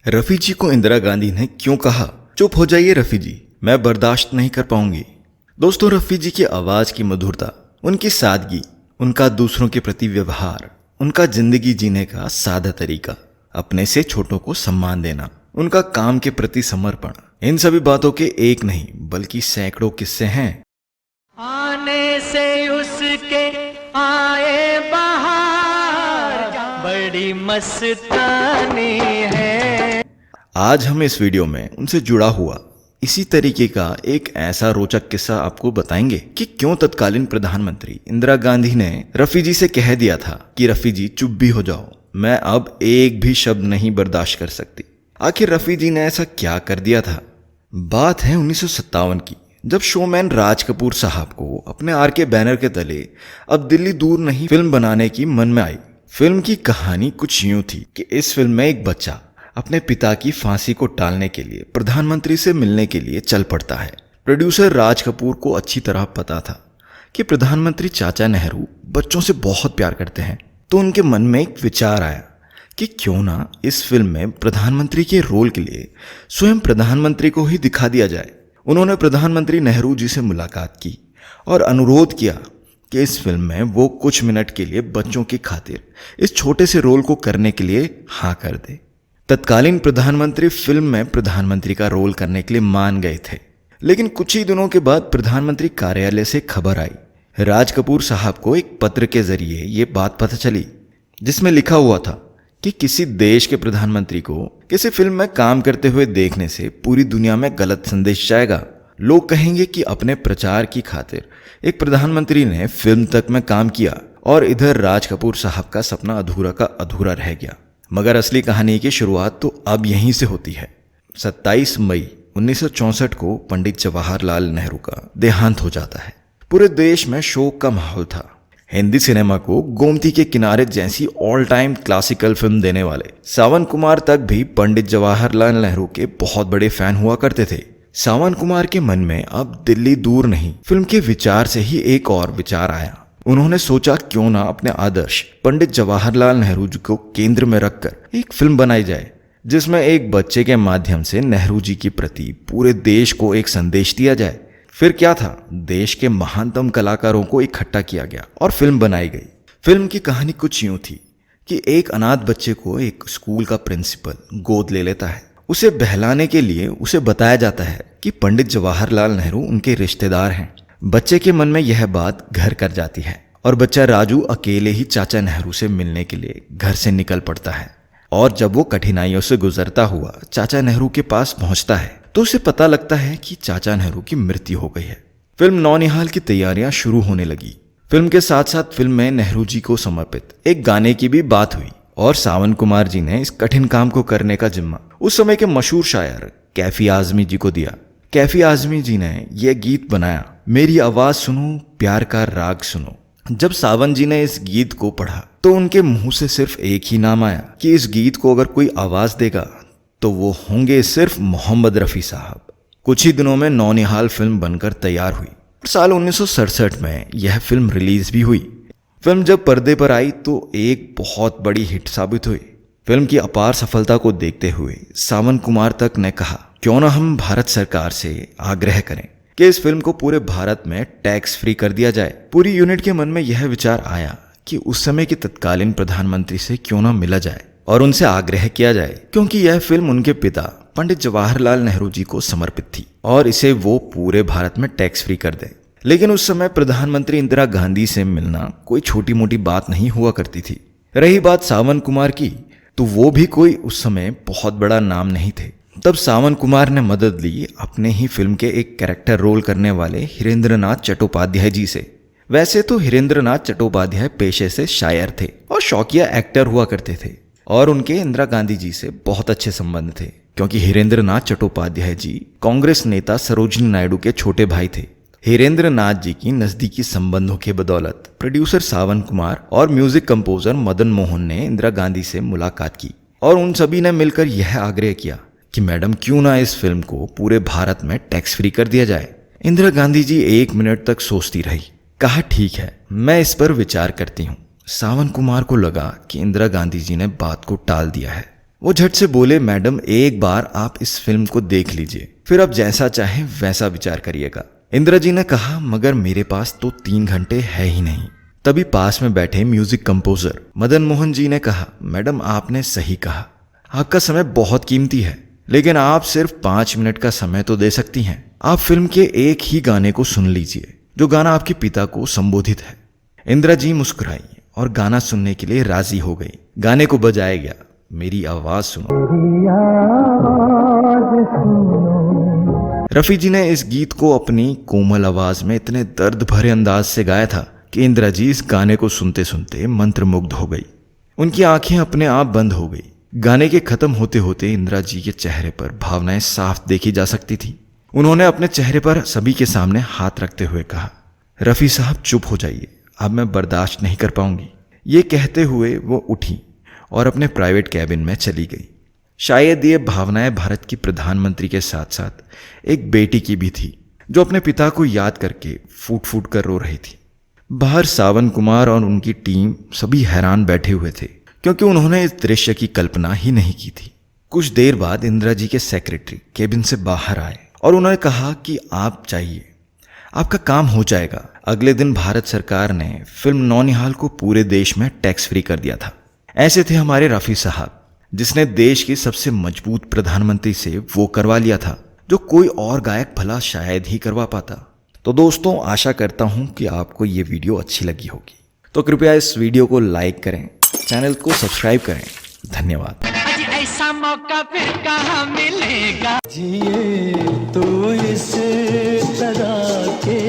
रफी जी को इंदिरा गांधी ने क्यों कहा, चुप हो जाइए रफी जी, मैं बर्दाश्त नहीं कर पाऊंगी। दोस्तों, रफी जी की आवाज की मधुरता, उनकी सादगी, उनका दूसरों के प्रति व्यवहार, उनका जिंदगी जीने का सादा तरीका, अपने से छोटों को सम्मान देना, उनका काम के प्रति समर्पण, इन सभी बातों के एक नहीं बल्कि सैकड़ों किस्से हैं। आने से उसके आए बहार, बड़ी मस्तानी है। आज हम इस वीडियो में उनसे जुड़ा हुआ इसी तरीके का एक ऐसा रोचक किस्सा आपको बताएंगे कि क्यों तत्कालीन प्रधानमंत्री इंदिरा गांधी ने रफी जी से कह दिया था कि रफी जी चुप भी हो जाओ, मैं अब एक भी शब्द नहीं बर्दाश्त कर सकती। आखिर रफी जी ने ऐसा क्या कर दिया था? बात है 1957 की, जब शोमैन राज कपूर साहब को अपने आर के बैनर के तले अब दिल्ली दूर नहीं फिल्म बनाने की मन में आई। फिल्म की कहानी कुछ यूं थी कि इस फिल्म में एक बच्चा अपने पिता की फांसी को टालने के लिए प्रधानमंत्री से मिलने के लिए चल पड़ता है। प्रोड्यूसर राज कपूर को अच्छी तरह पता था कि प्रधानमंत्री चाचा नेहरू बच्चों से बहुत प्यार करते हैं, तो उनके मन में एक विचार आया कि क्यों ना इस फिल्म में प्रधानमंत्री के रोल के लिए स्वयं प्रधानमंत्री को ही दिखा दिया जाए। उन्होंने प्रधानमंत्री नेहरू जी से मुलाकात की और अनुरोध किया कि इस फिल्म में वो कुछ मिनट के लिए बच्चों की खातिर इस छोटे से रोल को करने के लिए हाँ कर दे। तत्कालीन प्रधानमंत्री फिल्म में प्रधानमंत्री का रोल करने के लिए मान गए थे, लेकिन कुछ ही दिनों के बाद प्रधानमंत्री कार्यालय से खबर आई। राज कपूर साहब को एक पत्र के जरिए ये बात पता चली, जिसमें लिखा हुआ था कि किसी देश के प्रधानमंत्री को किसी फिल्म में काम करते हुए देखने से पूरी दुनिया में गलत संदेश जाएगा। लोग कहेंगे कि अपने प्रचार की खातिर एक प्रधानमंत्री ने फिल्म तक में काम किया और इधर राज कपूर साहब का सपना अधूरा का अधूरा रह गया। मगर असली कहानी की शुरुआत तो अब यहीं से होती है। 27 मई 1964 को पंडित जवाहरलाल नेहरू का देहांत हो जाता है। पूरे देश में शोक का माहौल था। हिंदी सिनेमा को गोमती के किनारे जैसी ऑल टाइम क्लासिकल फिल्म देने वाले सावन कुमार तक भी पंडित जवाहरलाल नेहरू के बहुत बड़े फैन हुआ करते थे। सावन कुमार के मन में अब दिल्ली दूर नहीं फिल्म के विचार से ही एक और विचार आया। उन्होंने सोचा क्यों ना अपने आदर्श पंडित जवाहरलाल नेहरू जी को केंद्र में रखकर एक फिल्म बनाई जाए, जिसमें एक बच्चे के माध्यम से नेहरू जी के प्रति पूरे देश को एक संदेश दिया जाए। फिर क्या था, देश के महानतम कलाकारों को इकट्ठा किया गया और फिल्म बनाई गई। फिल्म की कहानी कुछ यूं थी कि एक अनाथ बच्चे को एक स्कूल का प्रिंसिपल गोद ले लेता है। उसे बहलाने के लिए उसे बताया जाता है कि पंडित जवाहरलाल नेहरू उनके रिश्तेदार हैं। बच्चे के मन में यह बात घर कर जाती है और बच्चा राजू अकेले ही चाचा नेहरू से मिलने के लिए घर से निकल पड़ता है। और जब वो कठिनाइयों से गुजरता हुआ चाचा नेहरू के पास पहुंचता है तो उसे पता लगता है कि चाचा नेहरू की मृत्यु हो गई है। फिल्म नौनिहाल की तैयारियां शुरू होने लगी। फिल्म के साथ साथ फिल्म में नेहरू जी को समर्पित एक गाने की भी बात हुई और सावन कुमार जी ने इस कठिन काम को करने का जिम्मा उस समय के मशहूर शायर कैफी आजमी जी को दिया। कैफी आजमी जी ने यह गीत बनाया, मेरी आवाज सुनो, प्यार का राग सुनो। जब सावन जी ने इस गीत को पढ़ा तो उनके मुंह से सिर्फ एक ही नाम आया कि इस गीत को अगर कोई आवाज देगा तो वो होंगे सिर्फ मोहम्मद रफी साहब। कुछ ही दिनों में नौनिहाल फिल्म बनकर तैयार हुई। साल 1967 में यह फिल्म रिलीज भी हुई। फिल्म जब पर्दे पर आई तो एक बहुत बड़ी हिट साबित हुई। फिल्म की अपार सफलता को देखते हुए सावन कुमार तक ने कहा, क्यों ना हम भारत सरकार से आग्रह करें कि इस फिल्म को पूरे भारत में टैक्स फ्री कर दिया जाए। पूरी यूनिट के मन में यह विचार आया कि उस समय के तत्कालीन प्रधानमंत्री से क्यों ना मिला जाए और उनसे आग्रह किया जाए, क्योंकि यह फिल्म उनके पिता पंडित जवाहरलाल नेहरू जी को समर्पित थी और इसे वो पूरे भारत में टैक्स फ्री कर दे। लेकिन उस समय प्रधानमंत्री इंदिरा गांधी से मिलना कोई छोटी मोटी बात नहीं हुआ करती थी। रही बात सावन कुमार की, तो वो भी कोई उस समय बहुत बड़ा नाम नहीं थे। तब सावन कुमार ने मदद ली अपने ही फिल्म के एक कैरेक्टर रोल करने वाले हिरेंद्रनाथ चट्टोपाध्याय जी से। वैसे तो हिरेंद्रनाथ चट्टोपाध्याय पेशे से शायर थे और शौकिया एक्टर हुआ करते थे और उनके इंदिरा गांधी जी से बहुत अच्छे संबंध थे, क्योंकि हिरेंद्रनाथ चट्टोपाध्याय जी कांग्रेस नेता सरोजिनी नायडू के छोटे भाई थे। हिरेंद्रनाथ जी की नजदीकी संबंधों के बदौलत प्रोड्यूसर सावन कुमार और म्यूजिक कंपोजर मदन मोहन ने इंदिरा गांधी से मुलाकात की और उन सभी ने मिलकर यह आग्रह किया कि मैडम क्यों ना इस फिल्म को पूरे भारत में टैक्स फ्री कर दिया जाए। इंदिरा गांधी जी 1 मिनट तक सोचती रही, कहा ठीक है, मैं इस पर विचार करती हूँ। सावन कुमार को लगा कि इंदिरा गांधी जी ने बात को टाल दिया है। वो झट से बोले, मैडम एक बार आप इस फिल्म को देख लीजिए, फिर आप जैसा चाहें वैसा विचार करिएगा। इंदिरा जी ने कहा, मगर मेरे पास तो 3 घंटे है ही नहीं। तभी पास में बैठे म्यूजिक कंपोजर मदन मोहन जी ने कहा, मैडम आपने सही कहा, आपका समय बहुत कीमती है, लेकिन आप सिर्फ 5 मिनट का समय तो दे सकती हैं। आप फिल्म के एक ही गाने को सुन लीजिए, जो गाना आपके पिता को संबोधित है। इंदिरा जी मुस्कुराई और गाना सुनने के लिए राजी हो गई। गाने को बजाया गया, मेरी आवाज सुनो। रफी जी ने इस गीत को अपनी कोमल आवाज में इतने दर्द भरे अंदाज से गाया था कि इंदिरा जी इस गाने को सुनते सुनते मंत्रमुग्ध हो गई। उनकी आंखें अपने आप बंद हो गई। गाने के खत्म होते होते इंदिरा जी के चेहरे पर भावनाएं साफ देखी जा सकती थी। उन्होंने अपने चेहरे पर सभी के सामने हाथ रखते हुए कहा, रफी साहब चुप हो जाइए, अब मैं बर्दाश्त नहीं कर पाऊंगी। ये कहते हुए वो उठी और अपने प्राइवेट कैबिन में चली गई। शायद ये भावनाएं भारत की प्रधानमंत्री के साथ साथ एक बेटी की भी थी, जो अपने पिता को याद करके फूट फूट कर रो रही थी। बाहर सावन कुमार और उनकी टीम सभी हैरान बैठे हुए थे, क्योंकि उन्होंने इस दृश्य की कल्पना ही नहीं की थी। कुछ देर बाद इंदिरा जी के सेक्रेटरी केबिन से बाहर आए और उन्होंने कहा कि आप जाइए, आपका काम हो जाएगा। अगले दिन भारत सरकार ने फिल्म नौनिहाल को पूरे देश में टैक्स फ्री कर दिया था। ऐसे थे हमारे रफी साहब, जिसने देश की सबसे मजबूत प्रधानमंत्री से वो करवा लिया था जो कोई और गायक भला शायद ही करवा पाता। तो दोस्तों, आशा करता हूं कि आपको ये वीडियो अच्छी लगी होगी। तो कृपया इस वीडियो को लाइक करें, चैनल को सब्सक्राइब करें। धन्यवाद। ऐसा मौका फिर कहाँ मिलेगा, जिए तो इस तरह के